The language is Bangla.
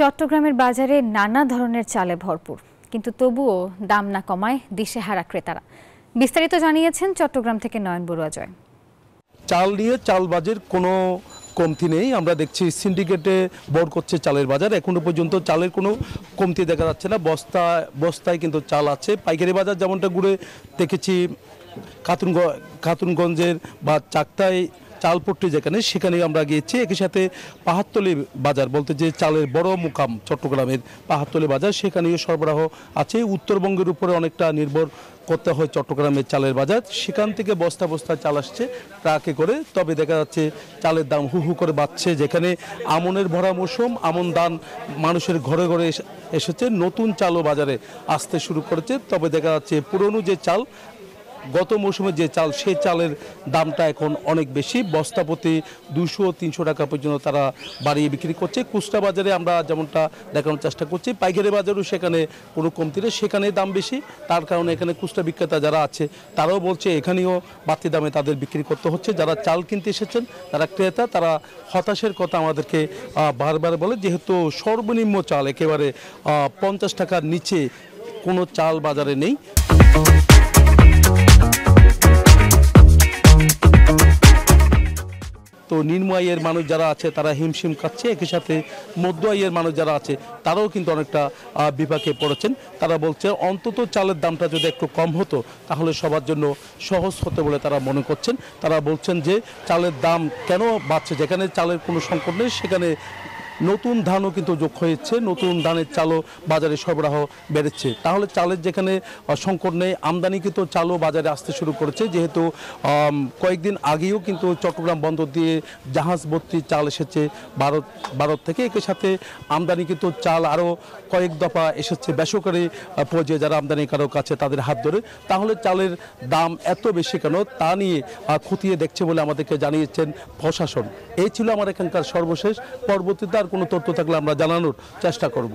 চট্টগ্রামের বাজারে নানা ধরনের চালে ভরপুর, কিন্তু তবুও দাম না কমায় দিশেহারা ক্রেতারা। বিস্তারিত জানিয়েছেন চট্টগ্রাম থেকে নয়ন বড়ুয়া জয়। চাল নিয়ে চালবাজের কোনো কমতি নেই। আমরা দেখছি সিন্ডিকেটে বড় করছে চালের বাজার। এখনো পর্যন্ত চালের কোনো কমতি দেখা যাচ্ছে না। বস্তায় কিন্তু চাল আছে। পাইকারি বাজার যেমনটা ঘুরে দেখেছি খাতুনগঞ্জের বা চাকতায় চালপট্টি সেখানে আমরা গিয়েছি। একই সাথে পাহাড়তলী বাজার বলতে যে চালের বড় মুকাম চট্টগ্রামের পাহাড়তলী বাজার, সেখানেও সরবরাহ আছে। উত্তরবঙ্গের উপরে অনেকটা নির্ভর করতে হয় চট্টগ্রামের চালের বাজার। সেখান থেকে বস্তা বস্তা চাল আসছে ট্রাকে করে। তবে দেখা যাচ্ছে চালের দাম হু হু করে বাড়ছে। যেখানে আমনের ভরা মৌসুম, আমন দান মানুষের ঘরে ঘরে এসেছে, নতুন চালও বাজারে আসতে শুরু করেছে। তবে দেখা যাচ্ছে পুরনো যে চাল, গত মৌসুমে যে চাল, সেই চালের দামটা এখন অনেক বেশি। বস্তা প্রতি 200-300 টাকা পর্যন্ত তারা বাড়িয়ে বিক্রি করছে। খুচরা বাজারে আমরা যেমনটা দেখানোর চেষ্টা করছি, পাইকারি বাজারেও সেখানে কোনো কমতি নেই, সেখানে দাম বেশি। তার কারণে এখানে খুচরা বিক্রেতা যারা আছে তারাও বলছে এখানেও বাড়তি দামে তাদের বিক্রি করতে হচ্ছে। যারা চাল কিনতে এসেছেন, তারা ক্রেতা, তারা হতাশের কথা আমাদেরকে বারবার বলে, যেহেতু সর্বনিম্ন চাল একেবারে 50 টাকার নিচে কোনো চাল বাজারে নেই। তো নিম্ন আয়ের মানুষ যারা আছে তারা হিমশিম খাচ্ছে। একই সাথে মধ্য আয়ের মানুষ যারা আছে তারাও কিন্তু অনেকটা বিপাকে পড়েছেন। তারা বলছে অন্তত চালের দামটা যদি একটু কম হতো তাহলে সবার জন্য সহজ হতো বলে তারা মনে করছেন। তারা বলছেন যে চালের দাম কেন বাড়ছে, যেখানে চালের কোনো সংকট নেই সেখানে নতুন ধানও কিন্তু যোগ হয়েছে, নতুন ধানের চালও বাজারে সরবরাহ বেড়েছে। তাহলে চালের যেখানে সংকট নেই, আমদানিকৃত চালও বাজারে আসতে শুরু করেছে। যেহেতু কয়েকদিন আগেও কিন্তু চট্টগ্রাম বন্দর দিয়ে জাহাজ ভর্তি চাল এসেছে ভারত থেকে। একই সাথে আমদানিকৃত চাল আরও কয়েক দফা এসেছে বেসরকারি পর্যায়ে যারা আমদানিকারক আছে তাদের হাত ধরে। তাহলে চালের দাম এত বেশি কেন, তা নিয়ে খতিয়ে দেখছে বলে আমাদেরকে জানিয়েছেন প্রশাসন। এই ছিল আমার এখানকার সর্বশেষ। পরবর্তীতে আর কোনো তথ্য থাকলে আমরা জানানোর চেষ্টা করব।